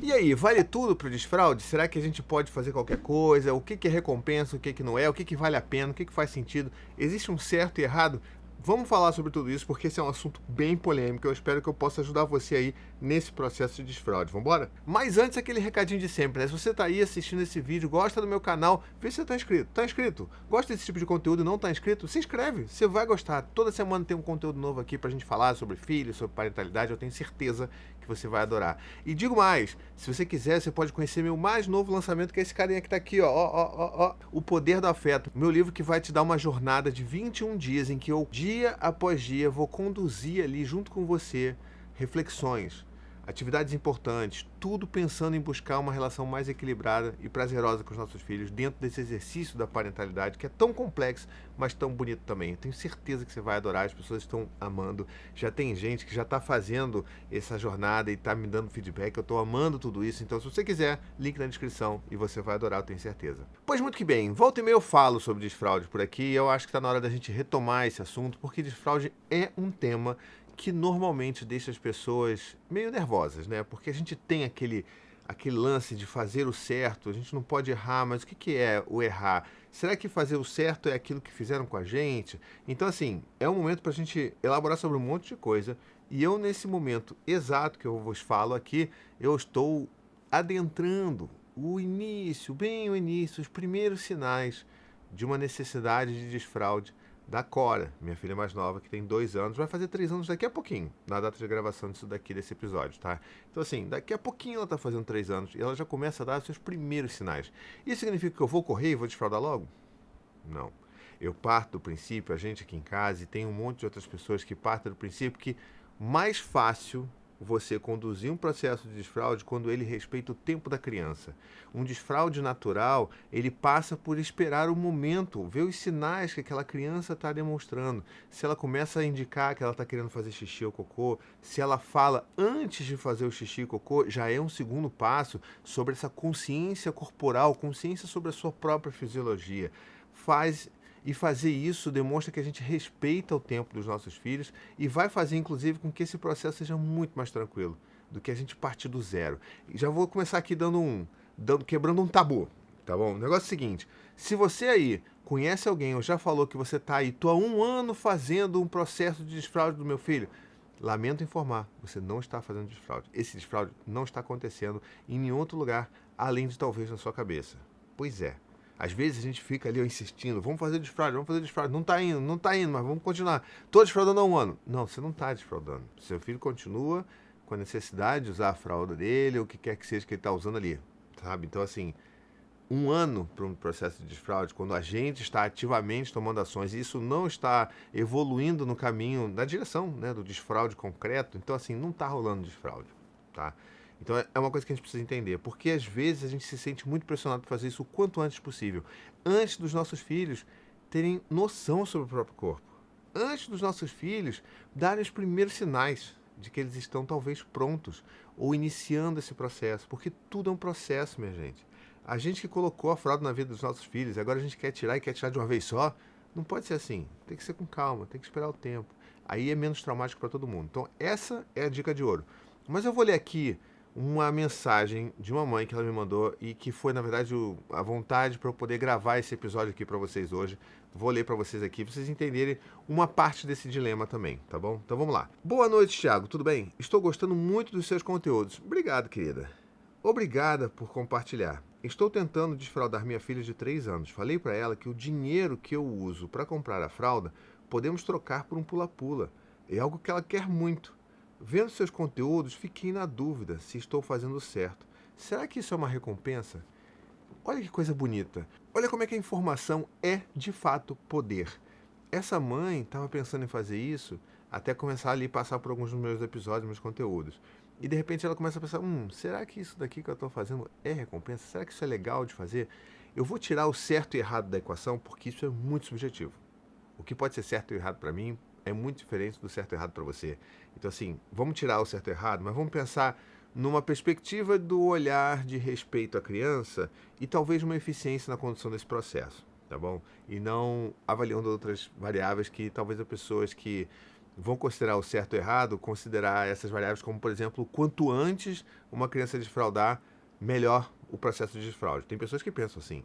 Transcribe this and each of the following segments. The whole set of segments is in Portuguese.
E aí, vale tudo pro desfraude? Será que a gente pode fazer qualquer coisa? O que é recompensa, o que não é? O que vale a pena? O que faz sentido? Existe um certo e errado? Vamos falar sobre tudo isso, porque esse é um assunto bem polêmico. Eu espero que eu possa ajudar você aí nesse processo de desfraude. Vambora? Mas antes, aquele recadinho de sempre, né? Se você tá aí assistindo esse vídeo, gosta do meu canal, vê se você tá inscrito. Tá inscrito? Gosta desse tipo de conteúdo e não tá inscrito? Se inscreve, você vai gostar. Toda semana tem um conteúdo novo aqui pra gente falar sobre filhos, sobre parentalidade. Eu tenho certeza que você vai adorar. E digo mais, se você quiser, você pode conhecer meu mais novo lançamento, que é esse carinha que tá aqui, ó. O Poder do Afeto. Meu livro que vai te dar uma jornada de 21 dias em que eu, dia após dia, vou conduzir ali junto com você reflexões, atividades importantes, tudo pensando em buscar uma relação mais equilibrada e prazerosa com os nossos filhos dentro desse exercício da parentalidade que é tão complexo, mas tão bonito também. Eu tenho certeza que você vai adorar, as pessoas estão amando. Já tem gente que já está fazendo essa jornada e está me dando feedback. Eu estou amando tudo isso. Então, se você quiser, link na descrição e você vai adorar, eu tenho certeza. Pois muito que bem, volta e meia eu falo sobre desfraude por aqui e eu acho que está na hora da gente retomar esse assunto, porque desfraude é um tema que normalmente deixa as pessoas meio nervosas, né? Porque a gente tem aquele lance de fazer o certo, a gente não pode errar, mas o que é o errar? Será que fazer o certo é aquilo que fizeram com a gente? Então, assim, é um momento para a gente elaborar sobre um monte de coisa, e eu, nesse momento exato que eu vos falo aqui, eu estou adentrando o início, bem o início, os primeiros sinais de uma necessidade de desfraude da Cora, minha filha mais nova, que tem 2 anos, vai fazer 3 anos daqui a pouquinho, na data de gravação desse episódio, tá? Então, assim, daqui a pouquinho ela tá fazendo 3 anos e ela já começa a dar os seus primeiros sinais. Isso significa que eu vou correr e vou desfraudar logo? Não. Eu parto do princípio, a gente aqui em casa, e tem um monte de outras pessoas que partem do princípio que mais fácil você conduzir um processo de desfraude quando ele respeita o tempo da criança. Um desfraude natural, ele passa por esperar o momento, ver os sinais que aquela criança está demonstrando. Se ela começa a indicar que ela está querendo fazer xixi ou cocô, se ela fala antes de fazer o xixi e cocô, já é um segundo passo sobre essa consciência corporal, consciência sobre a sua própria fisiologia. Fazer isso demonstra que a gente respeita o tempo dos nossos filhos e vai fazer, inclusive, com que esse processo seja muito mais tranquilo do que a gente partir do zero. E já vou começar aqui quebrando um tabu, tá bom? O negócio é o seguinte, se você aí conhece alguém ou já falou que você tá aí, tô há 1 ano fazendo um processo de desfraude do meu filho, lamento informar, você não está fazendo desfraude. Esse desfraude não está acontecendo em nenhum outro lugar, além de talvez na sua cabeça. Pois é. Às vezes a gente fica ali insistindo, vamos fazer desfraude. Não tá indo, mas vamos continuar. Tô desfraudando há 1 ano. Não, você não tá desfraudando. Seu filho continua com a necessidade de usar a fralda dele, ou o que quer que seja que ele tá usando ali, sabe? Então, assim, 1 ano para um processo de desfraude, quando a gente está ativamente tomando ações e isso não está evoluindo no caminho, na direção, né, do desfraude concreto, então, assim, não tá rolando desfraude, tá? Então é uma coisa que a gente precisa entender, porque às vezes a gente se sente muito pressionado para fazer isso o quanto antes possível, antes dos nossos filhos terem noção sobre o próprio corpo, antes dos nossos filhos darem os primeiros sinais de que eles estão talvez prontos ou iniciando esse processo, porque tudo é um processo, minha gente. A gente que colocou a fralda na vida dos nossos filhos, agora a gente quer tirar e quer tirar de uma vez só, não pode ser assim, tem que ser com calma, tem que esperar o tempo, aí é menos traumático para todo mundo. Então essa é a dica de ouro. Mas eu vou ler aqui uma mensagem de uma mãe que ela me mandou e que foi, na verdade, a vontade para eu poder gravar esse episódio aqui para vocês hoje. Vou ler para vocês aqui, para vocês entenderem uma parte desse dilema também, tá bom? Então vamos lá. Boa noite, Thiago, tudo bem? Estou gostando muito dos seus conteúdos. Obrigado, querida. Obrigada por compartilhar. Estou tentando desfraldar minha filha de 3 anos. Falei para ela que o dinheiro que eu uso para comprar a fralda podemos trocar por um pula-pula. É algo que ela quer muito. Vendo seus conteúdos, fiquei na dúvida se estou fazendo certo. Será que isso é uma recompensa? Olha que coisa bonita. Olha como é que a informação é, de fato, poder. Essa mãe estava pensando em fazer isso até começar ali a passar por alguns dos meus episódios, meus conteúdos. E de repente ela começa a pensar, será que isso daqui que eu estou fazendo é recompensa? Será que isso é legal de fazer? Eu vou tirar o certo e errado da equação porque isso é muito subjetivo. O que pode ser certo e errado para mim é muito diferente do certo e errado para você. Então, assim, vamos tirar o certo e errado, mas vamos pensar numa perspectiva do olhar de respeito à criança e talvez uma eficiência na condução desse processo, tá bom? E não avaliando outras variáveis que talvez as pessoas que vão considerar o certo e o errado, considerar essas variáveis como, por exemplo, quanto antes uma criança desfraudar, melhor o processo de desfraude. Tem pessoas que pensam assim.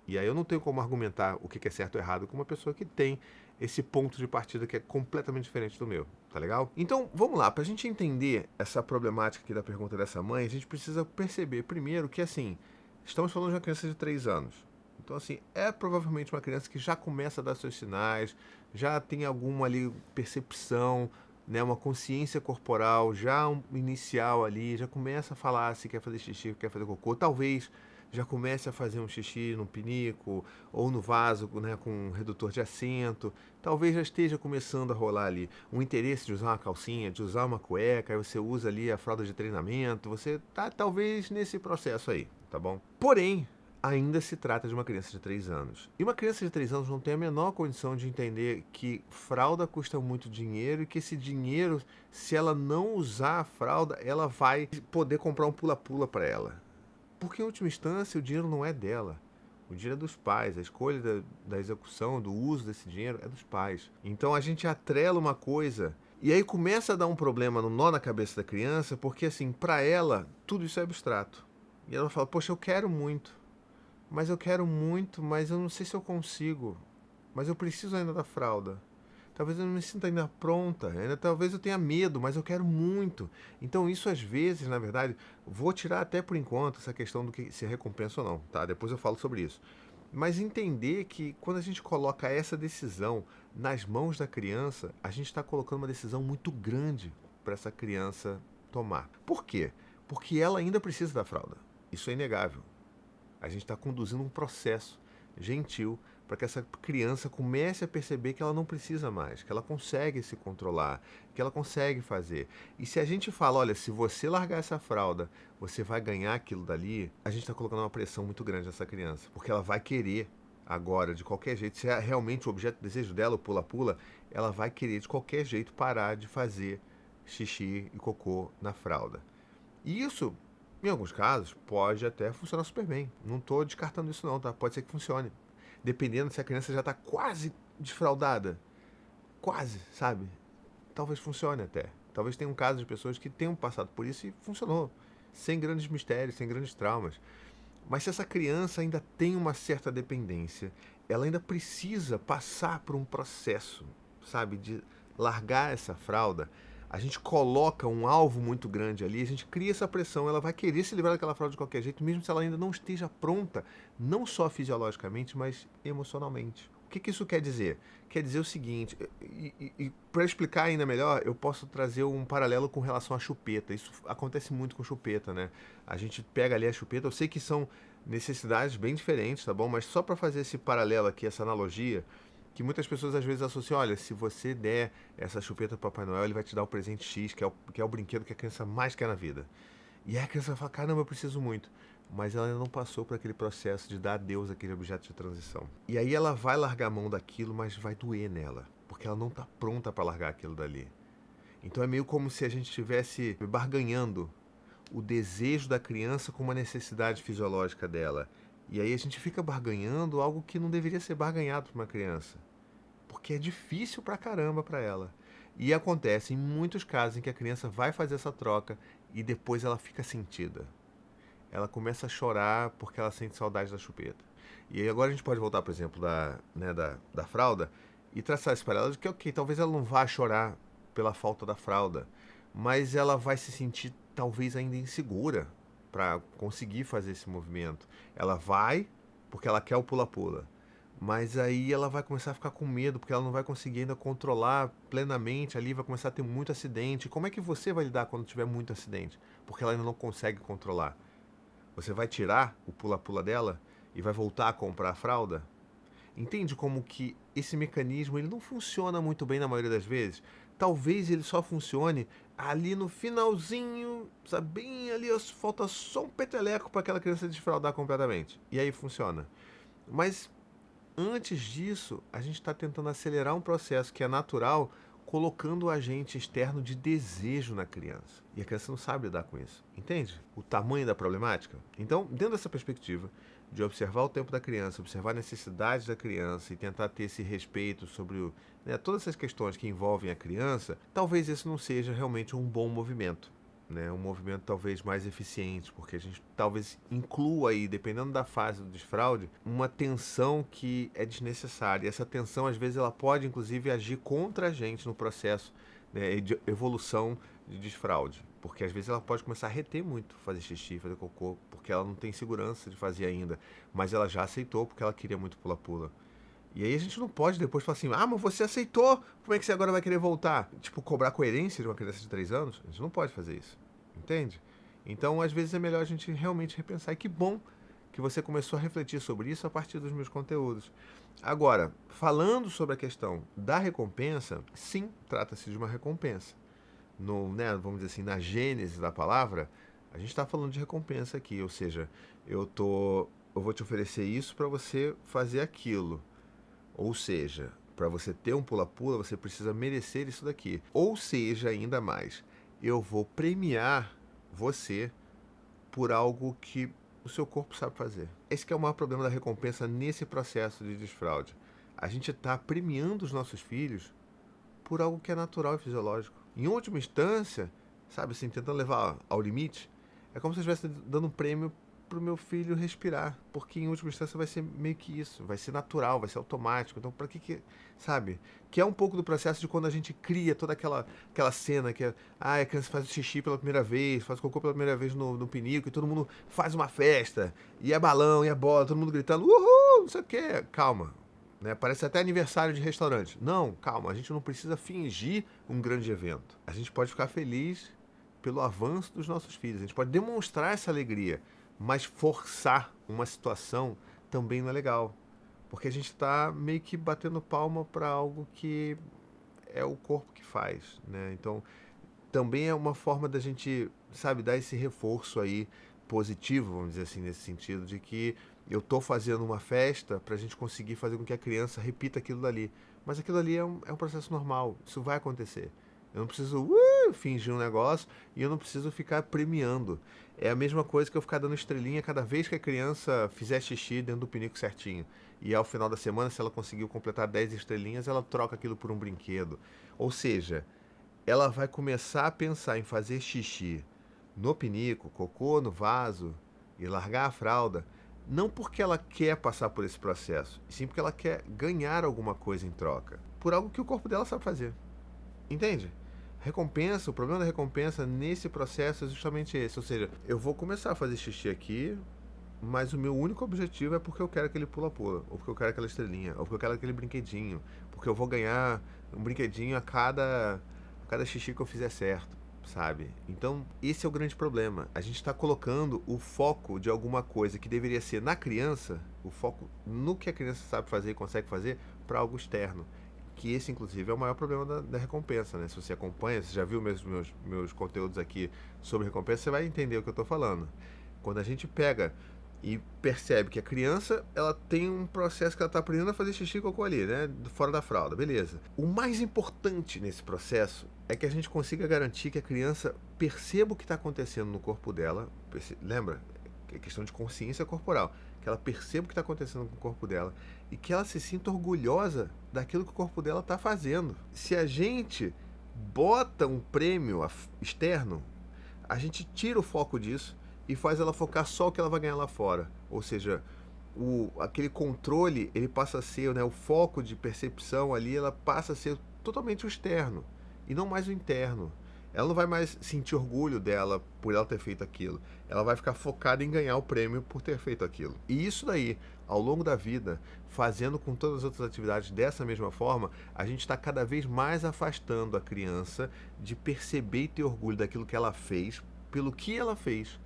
E aí eu não tenho como argumentar o que é certo ou errado com uma pessoa que tem esse ponto de partida que é completamente diferente do meu, tá legal? Então, vamos lá, pra gente entender essa problemática aqui da pergunta dessa mãe, a gente precisa perceber primeiro que, assim, estamos falando de uma criança de 3 anos. Então, assim, é provavelmente uma criança que já começa a dar seus sinais, já tem alguma ali percepção, né, uma consciência corporal já inicial ali, já começa a falar se quer fazer xixi, quer fazer cocô, talvez já comece a fazer um xixi no pinico ou no vaso, né, com um redutor de assento, talvez já esteja começando a rolar ali o interesse de usar uma calcinha, de usar uma cueca, aí você usa ali a fralda de treinamento, você tá talvez nesse processo aí, tá bom? Porém, ainda se trata de uma criança de 3 anos. E uma criança de 3 anos não tem a menor condição de entender que fralda custa muito dinheiro e que esse dinheiro, se ela não usar a fralda, ela vai poder comprar um pula-pula para ela. Porque, em última instância, o dinheiro não é dela. O dinheiro é dos pais. A escolha da execução, do uso desse dinheiro é dos pais. Então, a gente atrela uma coisa e aí começa a dar um problema no nó na cabeça da criança, porque, assim, para ela, tudo isso é abstrato. E ela fala, poxa, eu quero muito, mas eu não sei se eu consigo. Mas eu preciso ainda da fralda. Talvez eu não me sinta ainda pronta, talvez eu tenha medo, mas eu quero muito. Então isso às vezes, na verdade, vou tirar até por enquanto essa questão do que se é recompensa ou não, tá? Depois eu falo sobre isso. Mas entender que quando a gente coloca essa decisão nas mãos da criança, a gente está colocando uma decisão muito grande para essa criança tomar. Por quê? Porque ela ainda precisa da fralda. Isso é inegável. A gente está conduzindo um processo gentil para que essa criança comece a perceber que ela não precisa mais, que ela consegue se controlar, que ela consegue fazer. E se a gente fala, olha, se você largar essa fralda, você vai ganhar aquilo dali, a gente está colocando uma pressão muito grande nessa criança, porque ela vai querer agora, de qualquer jeito, se é realmente o objeto de desejo dela, o pula-pula, ela vai querer de qualquer jeito parar de fazer xixi e cocô na fralda. E isso, em alguns casos, pode até funcionar super bem. Não estou descartando isso não, tá? Pode ser que funcione. Dependendo se a criança já está quase desfraldada. Quase, sabe? Talvez funcione até. Talvez tenha um caso de pessoas que tenham passado por isso e funcionou. Sem grandes mistérios, sem grandes traumas. Mas se essa criança ainda tem uma certa dependência, ela ainda precisa passar por um processo, sabe? De largar essa fralda. A gente coloca um alvo muito grande ali, a gente cria essa pressão, ela vai querer se livrar daquela fralda de qualquer jeito, mesmo se ela ainda não esteja pronta, não só fisiologicamente, mas emocionalmente. O que isso quer dizer? Quer dizer o seguinte, e para explicar ainda melhor, eu posso trazer um paralelo com relação à chupeta. Isso acontece muito com chupeta, né? A gente pega ali a chupeta, eu sei que são necessidades bem diferentes, tá bom? Mas só para fazer esse paralelo aqui, essa analogia, que muitas pessoas às vezes associam, olha, se você der essa chupeta para Papai Noel, ele vai te dar o presente X, que é o brinquedo que a criança mais quer na vida. E aí a criança vai falar, caramba, eu preciso muito. Mas ela ainda não passou por aquele processo de dar a Deus aquele objeto de transição. E aí ela vai largar a mão daquilo, mas vai doer nela, porque ela não está pronta para largar aquilo dali. Então é meio como se a gente estivesse barganhando o desejo da criança com uma necessidade fisiológica dela. E aí a gente fica barganhando algo que não deveria ser barganhado para uma criança. Porque é difícil pra caramba pra ela. E acontece em muitos casos em que a criança vai fazer essa troca e depois ela fica sentida. Ela começa a chorar porque ela sente saudade da chupeta. E aí agora a gente pode voltar, por exemplo, da fralda e traçar esse paralelo de que, ok, talvez ela não vá chorar pela falta da fralda, mas ela vai se sentir talvez ainda insegura para conseguir fazer esse movimento. Ela vai porque ela quer o pula-pula. Mas aí ela vai começar a ficar com medo, porque ela não vai conseguir ainda controlar plenamente ali, vai começar a ter muito acidente. Como é que você vai lidar quando tiver muito acidente? Porque ela ainda não consegue controlar. Você vai tirar o pula-pula dela e vai voltar a comprar a fralda? Entende como que esse mecanismo ele não funciona muito bem na maioria das vezes? Talvez ele só funcione ali no finalzinho, sabe? Bem ali, falta só um peteleco para aquela criança desfraldar completamente. E aí funciona. Mas antes disso, a gente está tentando acelerar um processo que é natural colocando o agente externo de desejo na criança. E a criança não sabe lidar com isso. Entende? O tamanho da problemática? Então, dentro dessa perspectiva de observar o tempo da criança, observar a necessidade da criança e tentar ter esse respeito sobre todas essas questões que envolvem a criança, talvez esse não seja realmente um bom movimento. Um movimento talvez mais eficiente, porque a gente talvez inclua aí, dependendo da fase do desfraude, uma tensão que é desnecessária. E essa tensão, às vezes, ela pode, inclusive, agir contra a gente no processo de evolução de desfraude. Porque, às vezes, ela pode começar a reter muito, fazer xixi, fazer cocô, porque ela não tem segurança de fazer ainda. Mas ela já aceitou, porque ela queria muito pula-pula. E aí a gente não pode depois falar assim, mas você aceitou, como é que você agora vai querer voltar? Tipo, cobrar coerência de uma criança de 3 anos? A gente não pode fazer isso, entende? Então, às vezes é melhor a gente realmente repensar. E que bom que você começou a refletir sobre isso a partir dos meus conteúdos. Agora, falando sobre a questão da recompensa, sim, trata-se de uma recompensa. Vamos dizer assim, na gênese da palavra, a gente está falando de recompensa aqui, ou seja, eu vou te oferecer isso para você fazer aquilo. Ou seja, para você ter um pula-pula, você precisa merecer isso daqui. Ou seja, ainda mais, eu vou premiar você por algo que o seu corpo sabe fazer. Esse que é o maior problema da recompensa nesse processo de desfraude. A gente está premiando os nossos filhos por algo que é natural e fisiológico. Em última instância, sabe assim, tentando levar ao limite, é como se eu estivesse dando um prêmio pro meu filho respirar, porque em última instância vai ser meio que isso, vai ser natural, vai ser automático. Então, para que, sabe? Que é um pouco do processo de quando a gente cria toda aquela cena que a criança faz o xixi pela primeira vez, faz o cocô pela primeira vez no pinico, e todo mundo faz uma festa, e é balão, e é bola, todo mundo gritando, uhul, não sei o quê. Calma, parece até aniversário de restaurante. Não, calma, a gente não precisa fingir um grande evento. A gente pode ficar feliz pelo avanço dos nossos filhos, a gente pode demonstrar essa alegria. Mas forçar uma situação também não é legal. Porque a gente está meio que batendo palma para algo que é o corpo que faz, Então, também é uma forma da gente, sabe, dar esse reforço aí positivo, vamos dizer assim, nesse sentido, de que eu estou fazendo uma festa para a gente conseguir fazer com que a criança repita aquilo dali. Mas aquilo ali é um processo normal, isso vai acontecer. Eu não preciso fingir um negócio e eu não preciso ficar premiando. É a mesma coisa que eu ficar dando estrelinha cada vez que a criança fizer xixi dentro do pinico certinho. E ao final da semana, se ela conseguiu completar 10 estrelinhas, ela troca aquilo por um brinquedo. Ou seja, ela vai começar a pensar em fazer xixi no pinico, cocô no vaso e largar a fralda, não porque ela quer passar por esse processo, e sim porque ela quer ganhar alguma coisa em troca, por algo que o corpo dela sabe fazer. Entende? Recompensa, o problema da recompensa nesse processo é justamente esse. Ou seja, eu vou começar a fazer xixi aqui, mas o meu único objetivo é porque eu quero aquele pula-pula, ou porque eu quero aquela estrelinha, ou porque eu quero aquele brinquedinho, porque eu vou ganhar um brinquedinho a cada xixi que eu fizer certo, sabe? Então, esse é o grande problema. A gente está colocando o foco de alguma coisa que deveria ser na criança, o foco no que a criança sabe fazer e consegue fazer, para algo externo. Que esse, inclusive, é o maior problema da recompensa, Se você acompanha, você já viu meus conteúdos aqui sobre recompensa, você vai entender o que eu estou falando. Quando a gente pega e percebe que a criança, ela tem um processo que ela está aprendendo a fazer xixi e cocô ali, fora da fralda, beleza. O mais importante nesse processo é que a gente consiga garantir que a criança perceba o que está acontecendo no corpo dela, lembra? É questão de consciência corporal, que ela perceba o que está acontecendo com o corpo dela e que ela se sinta orgulhosa daquilo que o corpo dela está fazendo. Se a gente bota um prêmio externo, a gente tira o foco disso e faz ela focar só o que ela vai ganhar lá fora. Ou seja, aquele controle, ele passa a ser, o foco de percepção ali, ela passa a ser totalmente o externo e não mais o interno. Ela não vai mais sentir orgulho dela por ela ter feito aquilo. Ela vai ficar focada em ganhar o prêmio por ter feito aquilo. E isso daí, ao longo da vida, fazendo com todas as outras atividades dessa mesma forma, a gente está cada vez mais afastando a criança de perceber e ter orgulho daquilo que ela fez, pelo que ela fez,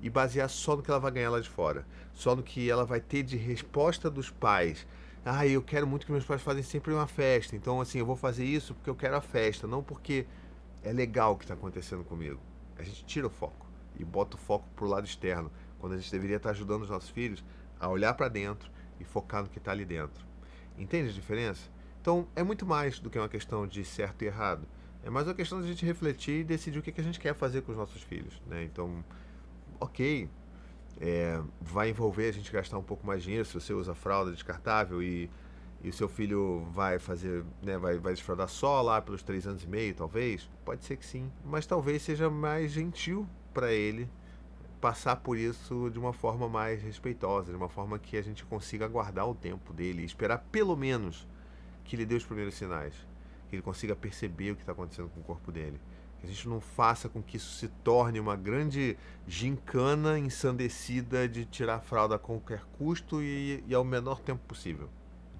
e basear só no que ela vai ganhar lá de fora. Só no que ela vai ter de resposta dos pais. Eu quero muito que meus pais façam sempre uma festa. Então, assim, eu vou fazer isso porque eu quero a festa, não porque é legal o que está acontecendo comigo. A gente tira o foco e bota o foco pro lado externo, quando a gente deveria estar ajudando os nossos filhos a olhar para dentro e focar no que está ali dentro. Entende a diferença? Então, é muito mais do que uma questão de certo e errado. É mais uma questão de a gente refletir e decidir o que a gente quer fazer com os nossos filhos, né? Então, ok, vai envolver a gente gastar um pouco mais de dinheiro se você usa fralda descartável e o seu filho vai fazer, né, vai desfraldar só lá pelos 3 anos e meio, talvez. Pode ser que sim, mas talvez seja mais gentil para ele passar por isso de uma forma mais respeitosa, de uma forma que a gente consiga guardar o tempo dele e esperar pelo menos que ele dê os primeiros sinais, que ele consiga perceber o que está acontecendo com o corpo dele. Que a gente não faça com que isso se torne uma grande gincana ensandecida de tirar a fralda a qualquer custo e ao menor tempo possível.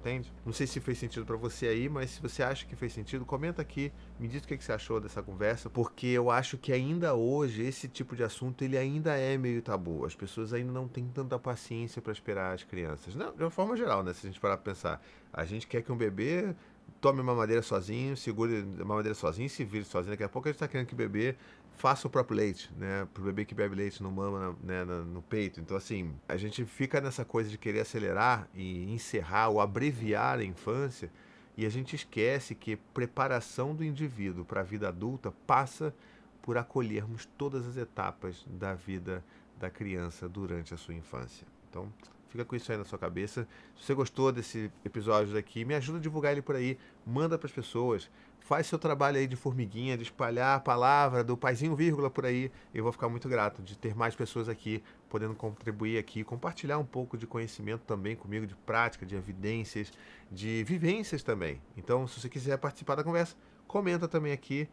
Entende? Não sei se fez sentido para você aí, mas se você acha que fez sentido, comenta aqui, me diz o que você achou dessa conversa, porque eu acho que ainda hoje esse tipo de assunto ele ainda é meio tabu. As pessoas ainda não têm tanta paciência para esperar as crianças. Não, de uma forma geral, né? Se a gente parar para pensar, a gente quer que um bebê tome uma mamadeira sozinho, segure a mamadeira sozinho, se vire sozinho. Daqui a pouco a gente está querendo que o bebê faça o próprio leite, né? Pro bebê que bebe leite não mama, né, no peito. Então, assim, a gente fica nessa coisa de querer acelerar e encerrar ou abreviar a infância e a gente esquece que preparação do indivíduo para a vida adulta passa por acolhermos todas as etapas da vida da criança durante a sua infância. Então, fica com isso aí na sua cabeça. Se você gostou desse episódio daqui, me ajuda a divulgar ele por aí, manda para as pessoas, faz seu trabalho aí de formiguinha, de espalhar a palavra do paizinho vírgula por aí. Eu vou ficar muito grato de ter mais pessoas aqui podendo contribuir aqui, compartilhar um pouco de conhecimento também comigo, de prática, de evidências, de vivências também. Então, se você quiser participar da conversa, comenta também aqui,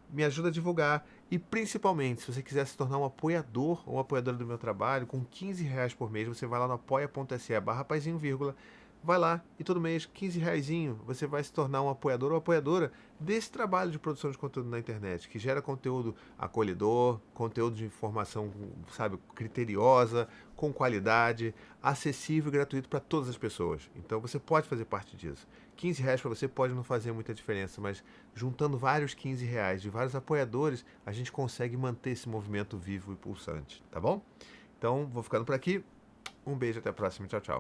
me ajuda a divulgar e principalmente, se você quiser se tornar um apoiador ou apoiadora do meu trabalho, com R$ 15 por mês, você vai lá no apoia.se/paizinho, vai lá e todo mês, R$ 15, você vai se tornar um apoiador ou apoiadora desse trabalho de produção de conteúdo na internet, que gera conteúdo acolhedor, conteúdo de informação, sabe, criteriosa, com qualidade, acessível e gratuito para todas as pessoas. Então você pode fazer parte disso. R$ 15 para você pode não fazer muita diferença, mas juntando vários R$ 15 de vários apoiadores, a gente consegue manter esse movimento vivo e pulsante, tá bom? Então, vou ficando por aqui. Um beijo, até a próxima. Tchau, tchau.